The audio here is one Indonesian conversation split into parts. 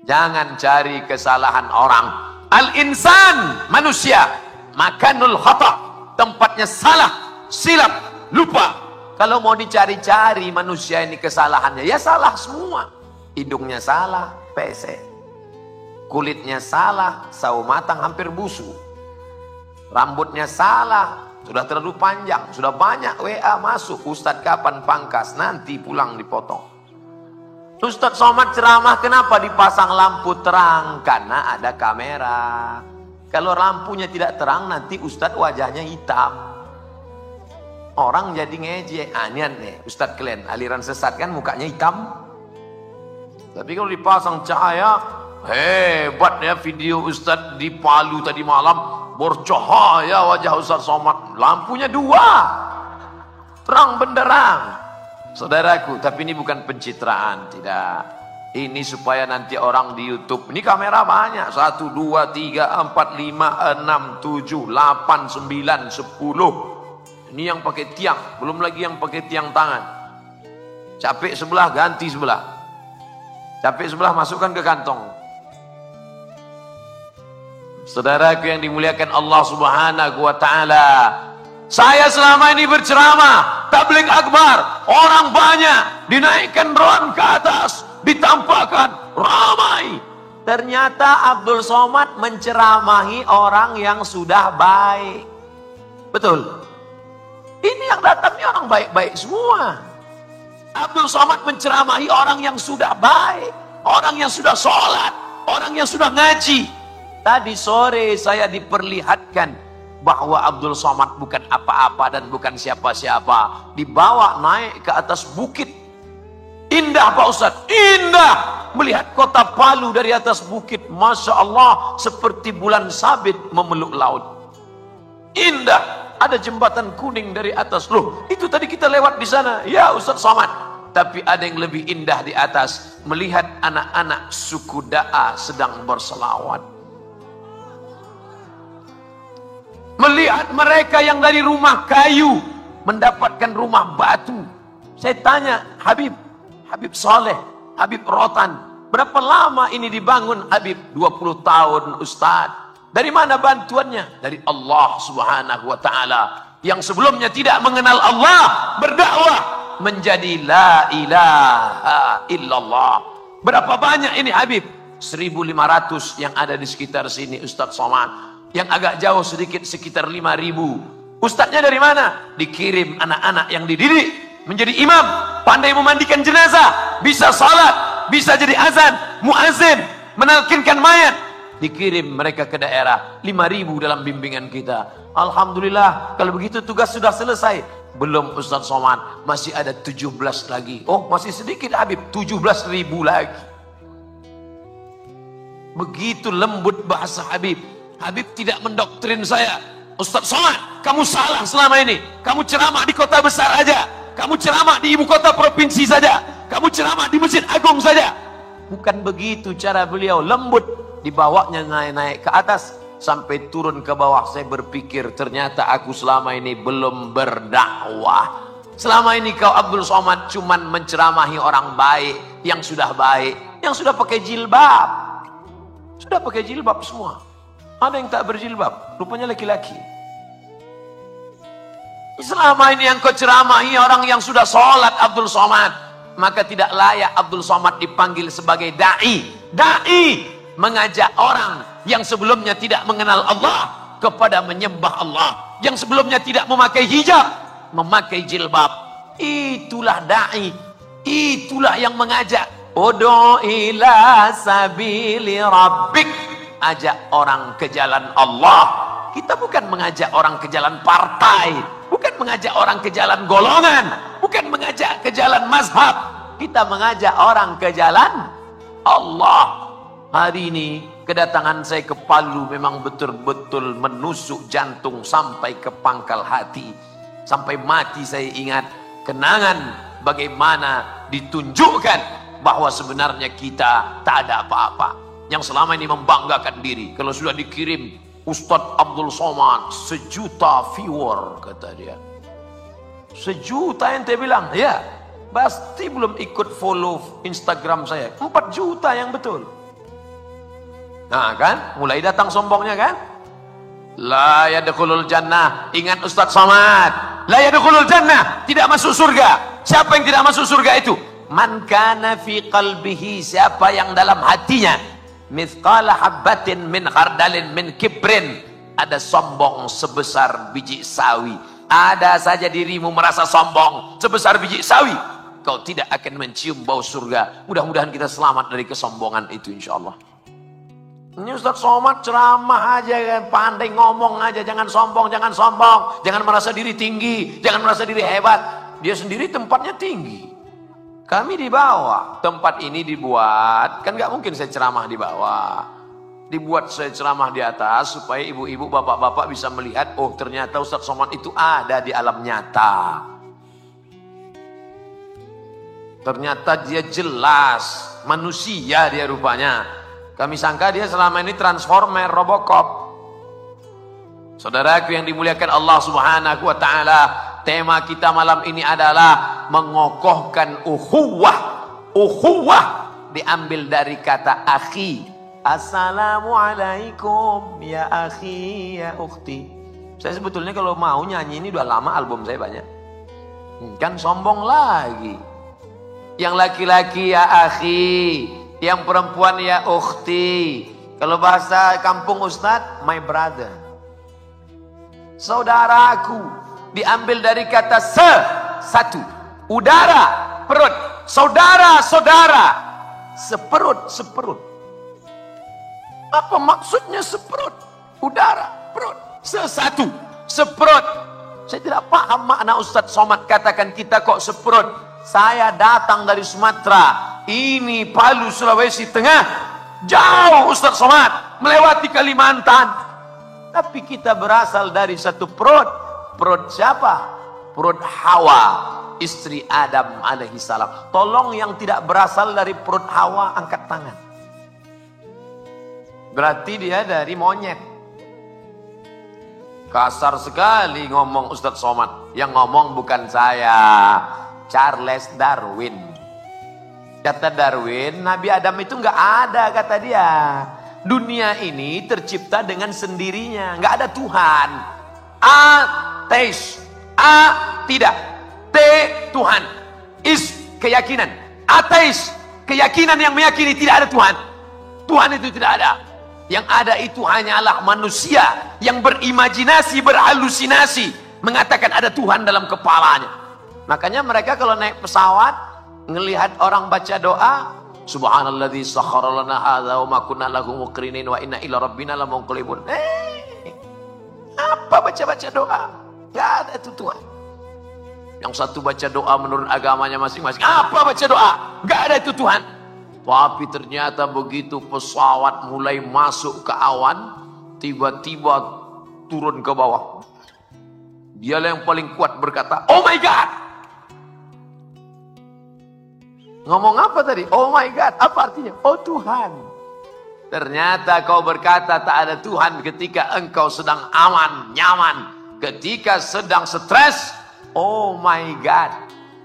Jangan cari kesalahan orang. Al-insan, manusia, makanul khata', tempatnya salah, silap, lupa. Kalau mau dicari-cari manusia ini kesalahannya, ya salah semua. Hidungnya salah, pesek. Kulitnya salah, sawo matang hampir busuk. Rambutnya salah, sudah terlalu panjang, sudah banyak WA masuk. Ustadz kapan pangkas? Nanti pulang dipotong. Ustadz Somad ceramah, kenapa dipasang lampu terang? Karena ada kamera. Kalau lampunya tidak terang, nanti Ustadz wajahnya hitam. Orang jadi ngejek. Anian nih, Ustadz kalian aliran sesat kan mukanya hitam. Tapi kalau dipasang cahaya, hebat ya video Ustadz di Palu tadi malam. Bercahaya wajah Ustadz Somad. Lampunya 2. Terang benderang. Saudaraku, tapi ini bukan pencitraan, tidak. Ini supaya nanti orang di YouTube, ini kamera banyak, 1, 2, 3, 4, 5, 6, 7, 8, 9, 10. Ini yang pakai tiang, belum lagi yang pakai tiang tangan. Capek sebelah, ganti sebelah. Capek sebelah, masukkan ke kantong. Saudaraku yang dimuliakan Allah Subhanahu wa Ta'ala, saya selama ini berceramah, tabligh akbar, orang banyak, dinaikkan drone ke atas, ditampakkan, ramai. Ternyata Abdul Somad menceramahi orang yang sudah baik. Betul? Ini yang datang ini orang baik-baik semua. Abdul Somad menceramahi orang yang sudah baik, orang yang sudah sholat, orang yang sudah ngaji. Tadi sore saya diperlihatkan bahwa Abdul Somad bukan apa-apa dan bukan siapa-siapa. Dibawa naik ke atas bukit. Indah Pak Ustadz, indah. Melihat kota Palu dari atas bukit. Masya Allah, seperti bulan sabit memeluk laut. Indah. Ada jembatan kuning dari atas. Loh, itu tadi kita lewat di sana. Ya Ustadz Somad. Tapi ada yang lebih indah di atas. Melihat anak-anak suku Da'a sedang berselawat. Melihat mereka yang dari rumah kayu mendapatkan rumah batu. Saya tanya, Habib Saleh, Habib Rotan, berapa lama ini dibangun Habib? 20 tahun Ustaz. Dari mana bantuannya? Dari Allah Subhanahu wa Ta'ala. Yang sebelumnya tidak mengenal Allah, berdakwah menjadi la ilaha illallah. Berapa banyak ini Habib? 1.500 yang ada di sekitar sini Ustaz Somad. Yang agak jauh sedikit sekitar 5.000. Ustadznya dari mana? Dikirim anak-anak yang dididik menjadi imam, pandai memandikan jenazah, bisa salat, bisa jadi azan, muazin, menalkinkan mayat. Dikirim mereka ke daerah, 5.000 dalam bimbingan kita. Alhamdulillah, kalau begitu tugas sudah selesai. Belum Ustaz Somad, masih ada 17 lagi. Oh, masih sedikit Habib, 17.000 lagi. Begitu lembut bahasa Habib. Habib tidak mendoktrin saya. Ustaz Somad, kamu salah selama ini. Kamu ceramah di kota besar aja. Kamu ceramah di ibu kota provinsi saja. Kamu ceramah di Masjid Agung saja. Bukan begitu cara beliau. Lembut. Dibawanya naik-naik ke atas. Sampai turun ke bawah. Saya berpikir ternyata aku selama ini belum berdakwah. Selama ini kau Abdul Somad cuman menceramahi orang baik. Yang sudah baik. Yang sudah pakai jilbab. Sudah pakai jilbab semua. Ada yang tak berjilbab, rupanya laki-laki. Selama ini yang kau ceramahi orang yang sudah sholat Abdul Somad, maka tidak layak Abdul Somad dipanggil sebagai da'i. Da'i mengajak orang yang sebelumnya tidak mengenal Allah kepada menyembah Allah, yang sebelumnya tidak memakai hijab, memakai jilbab. Itulah da'i, itulah yang mengajak. Ud'u ila sabili rabbik. Ajak orang ke jalan Allah. Kita bukan mengajak orang ke jalan partai, bukan mengajak orang ke jalan golongan, bukan mengajak ke jalan mazhab. Kita mengajak orang ke jalan Allah. Hari ini kedatangan saya ke Palu memang betul-betul menusuk jantung sampai ke pangkal hati. Sampai mati saya ingat kenangan bagaimana ditunjukkan bahwa sebenarnya kita tak ada apa-apa. Yang selama ini membanggakan diri. Kalau sudah dikirim Ustadz Abdul Somad 1 juta viewer, kata dia. 1 juta ente bilang? Ya. Pasti belum ikut follow Instagram saya. 4 juta yang betul. Nah kan, mulai datang sombongnya kan. La yadkhulul jannah. Ingat Ustaz Somad, la yadkhulul jannah, tidak masuk surga. Siapa yang tidak masuk surga itu? Man kana fi qalbihi, siapa yang dalam hatinya mithqala habbatin min khardalin min kibrin, ada sombong sebesar biji sawi. Ada saja dirimu merasa sombong sebesar biji sawi, kau tidak akan mencium bau surga. Mudah-mudahan kita selamat dari kesombongan itu insyaallah. Ini Ustaz Somad ceramah aja kan, pandai ngomong aja, jangan sombong, jangan sombong, jangan merasa diri tinggi, jangan merasa diri hebat. Dia sendiri tempatnya tinggi, kami di bawah. Tempat ini dibuat, kan nggak mungkin saya ceramah di bawah. Dibuat saya ceramah di atas supaya ibu-ibu, bapak-bapak bisa melihat, oh ternyata Ustaz Somad itu ada di alam nyata. Ternyata dia jelas manusia, dia rupanya. Kami sangka dia selama ini transformer, Robocop. Saudaraku yang dimuliakan Allah Subhanahu wa taala, tema kita malam ini adalah mengokohkan ukhuwah. Ukhuwah diambil dari kata akhi. Assalamualaikum ya akhi ya ukhti. Saya sebetulnya kalau mau nyanyi ini udah lama, album saya banyak. Kan sombong lagi. Yang laki-laki ya akhi, yang perempuan ya ukhti. Kalau bahasa kampung Ustadz, my brother, saudaraku. Diambil dari kata satu, udara, perut, saudara, seperut. Apa maksudnya seperut? Udara, perut, satu, seperut. Saya tidak paham makna Ustadz Somad katakan kita kok seperut. Saya datang dari Sumatera, ini Palu, Sulawesi Tengah, jauh Ustaz Somad, melewati Kalimantan. Tapi kita berasal dari satu perut. Perut siapa? Perut Hawa, istri Adam alaihi salam. Tolong yang tidak berasal dari perut Hawa angkat tangan. Berarti dia dari monyet. Kasar sekali ngomong Ustaz Somad. Yang ngomong bukan saya, Charles Darwin. Kata Darwin, Nabi Adam itu nggak ada, kata dia. Dunia ini tercipta dengan sendirinya, nggak ada Tuhan. Ateis, tidak. T Tuhan, is keyakinan. Ateis, keyakinan yang meyakini tidak ada Tuhan. Tuhan itu tidak ada. Yang ada itu hanyalah manusia yang berimajinasi, berhalusinasi, mengatakan ada Tuhan dalam kepalanya. Makanya mereka kalau naik pesawat, ngelihat orang baca doa, Subhanalladzi sakhkhara lana hadza wa ma kunna lahu muqrinin wa inna ila rabbina lamunqalibun. Apa baca-baca doa? Enggak ada itu Tuhan. Yang satu baca doa menurut agamanya masing-masing. Apa baca doa? Enggak ada itu Tuhan. Tapi ternyata begitu pesawat mulai masuk ke awan, tiba-tiba turun ke bawah. Dialah yang paling kuat berkata, "Oh my God!" Ngomong apa tadi? Oh my God. Apa artinya? Oh Tuhan. Ternyata kau berkata tak ada Tuhan ketika engkau sedang aman, nyaman. Ketika sedang stres, oh my God.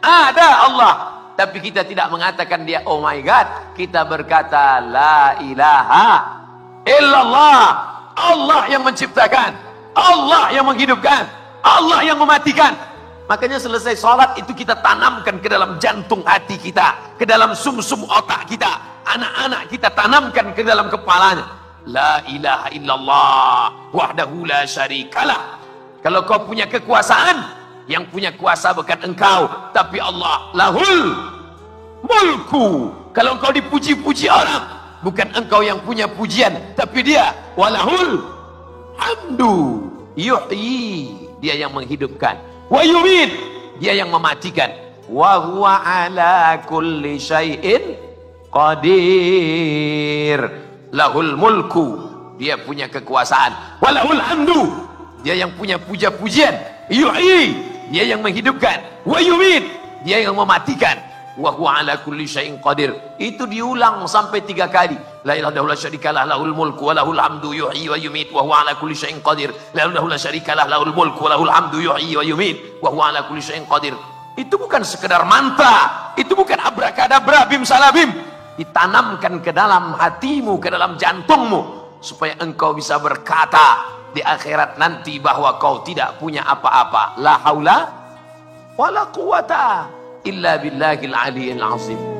Ada Allah. Tapi kita tidak mengatakan dia oh my God. Kita berkata la ilaha illallah. Allah yang menciptakan. Allah yang menghidupkan. Allah yang mematikan. Makanya selesai sholat itu kita tanamkan ke dalam jantung hati kita, ke dalam sumsum otak kita. Anak-anak kita tanamkan ke dalam kepalanya. La ilaha illallah wahdahu la syarikalah. Kalau kau punya kekuasaan, yang punya kuasa bukan engkau, tapi Allah. Lahul mulku. Kalau engkau dipuji-puji orang, bukan engkau yang punya pujian, tapi dia. Walahul hamdu. Yuhyi, dia yang menghidupkan. Wa yumit, dia yang mematikan. Wa huwa ala kulli syai'in qadir. Lahul mulku, dia punya kekuasaan. Walahul hamdu, dia yang punya puja-pujian. Yuhyi, dia yang menghidupkan. Wa yumit, dia yang mematikan. Wa huwa ala kulli syai'in qadir. Itu diulang sampai 3 kali. La ilaha illallah syarikalah lahul mulku wa lahul hamdu yuhyi wa yumit wa huwa ala kulli syai'in qadir. La ilaha illallah syarikalah lahul mulku wa lahul hamdu yuhyi wa yumit wa huwa ala kulli syai'in qadir. Itu bukan sekedar mantra, itu bukan abrakadabra bim salabim. ditanamkan ke dalam hatimu, ke dalam jantungmu, supaya engkau bisa berkata di akhirat nanti bahwa kau tidak punya apa-apa. La haula wala quwata illa billahil aliyil azim.